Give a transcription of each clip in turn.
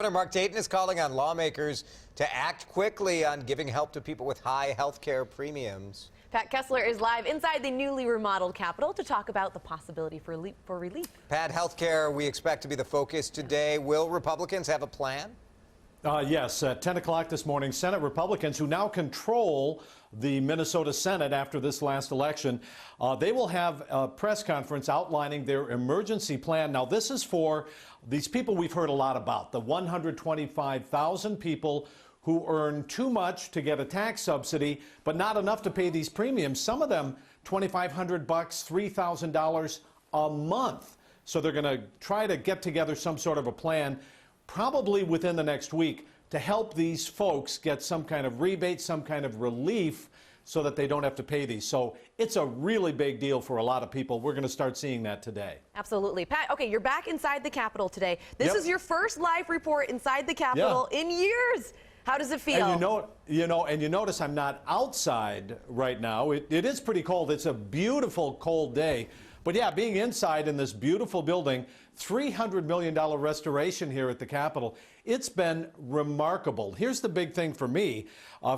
Governor Mark Dayton is calling on lawmakers to act quickly on giving help to people with high health care premiums. Pat Kessler is live inside the newly remodeled Capitol to talk about the possibility for relief. Pat, health care we expect to be the focus today. Will Republicans have a plan? Yes, at 10 o'clock this morning, Senate Republicans, who now control the Minnesota Senate after this last election, they will have a press conference outlining their emergency plan. Now, this is for these people we've heard a lot about, the 125,000 people who earn too much to get a tax subsidy, but not enough to pay these premiums. Some of them $2,500, $3,000 a month. So they're going to try to get together some sort of a plan, probably within the next week, to help these folks get some kind of rebate, some kind of relief, so that they don't have to pay these. So it's a really big deal for a lot of people. We're going to start seeing that today. Absolutely. Pat, okay, you're back inside the Capitol today. This is your first live report inside the Capitol in years. How does it feel? And you notice I'm not outside right now. It is pretty cold. It's a beautiful cold day. But yeah, being inside in this beautiful building, $300 million restoration here at the Capitol, it's been remarkable. Here's the big thing for me.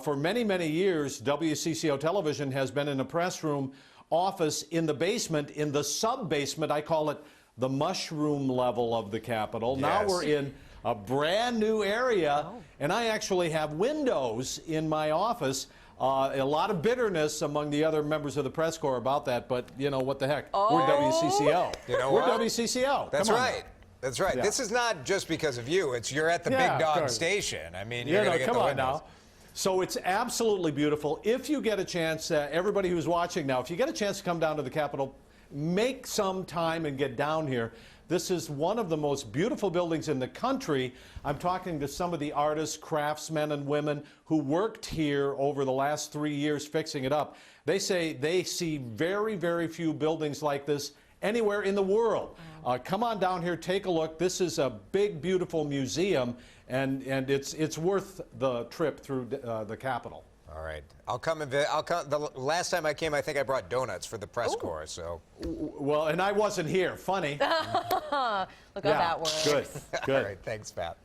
For many, many years, WCCO Television has been in a press room office in the basement, in the sub-basement. I call it the mushroom level of the Capitol. Yes. Now we're in a brand new area, and I actually have windows in my office. A lot of bitterness among the other members of the press corps about that, but you know what the heck? We're WCCO. You know we're what? WCCO. That's right. That's right. Yeah. This is not just because of you. It's you're at the big dog station. I mean, you're going to get the windows. Now. So it's absolutely beautiful. If you get a chance, everybody who's watching now, if you get a chance to come down to the Capitol, make some time and get down here. This is one of the most beautiful buildings in the country. I'm talking to some of the artists, craftsmen, and women who worked here over the last 3 years fixing it up. They say they see very, very few buildings like this anywhere in the world. Come on down here, take a look. This is a big, beautiful museum, and it's worth the trip through the Capitol. All right. I'll come and the last time I came, I think I brought donuts for the press corps. So. Well, and I wasn't here. Funny. Look how that works. Good. All right. Thanks, Pat.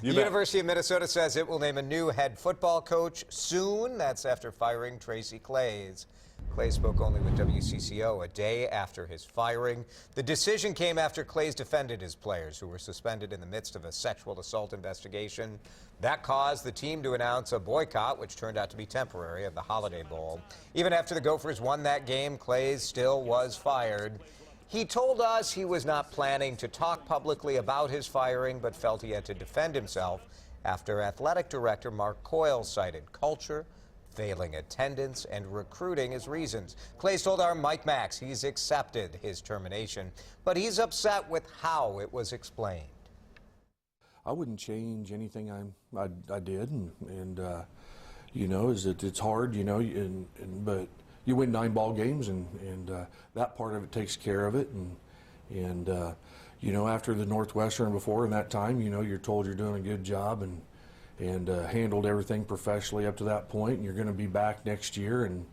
The University of Minnesota says it will name a new head football coach soon. That's after firing Tracy Claeys. Claeys spoke only with WCCO a day after his firing. The decision came after Claeys defended his players who were suspended in the midst of a sexual assault investigation. That caused the team to announce a boycott, which turned out to be temporary, of the Holiday Bowl. Even after the Gophers won that game, Claeys still was fired. He told us he was not planning to talk publicly about his firing, but felt he had to defend himself after athletic director Mark Coyle cited culture, failing attendance, and recruiting as reasons. Claeys told our Mike Max he's accepted his termination, but he's upset with how it was explained. I wouldn't change anything I did, and you know, it's hard, you know, but you win 9 ball games, and that part of it takes care of it, and you know, after the Northwestern before in that time, you know, you're told you're doing a good job and handled everything professionally up to that point, and you're going to be back next year, and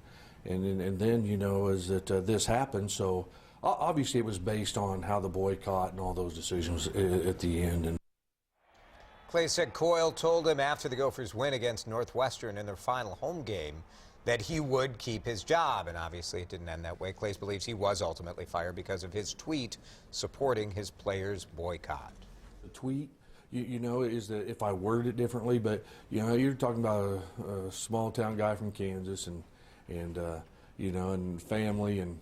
then, you know, as this happened. So obviously it was based on how the boycott and all those decisions at the end. And Claeys said Coyle told him after the Gophers win against Northwestern in their final home game that he would keep his job, and obviously it didn't end that way. Claeys believes he was ultimately fired because of his tweet supporting his players' boycott. The tweet, you know, is that if I worded it differently, but you know, you're talking about a small town guy from Kansas, and you know, and family, and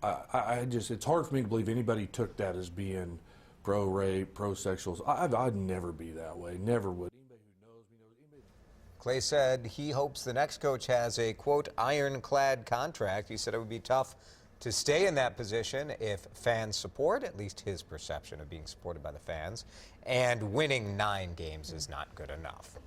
I just, it's hard for me to believe anybody took that as being pro-rape, pro-sexuals. I'd never be that way, never would. Anybody who knows me knows. Claeys said he hopes the next coach has a, quote, ironclad contract. He said it would be tough to stay in that position if fans support, at least his perception of being supported by the fans, and winning 9 games is not good enough.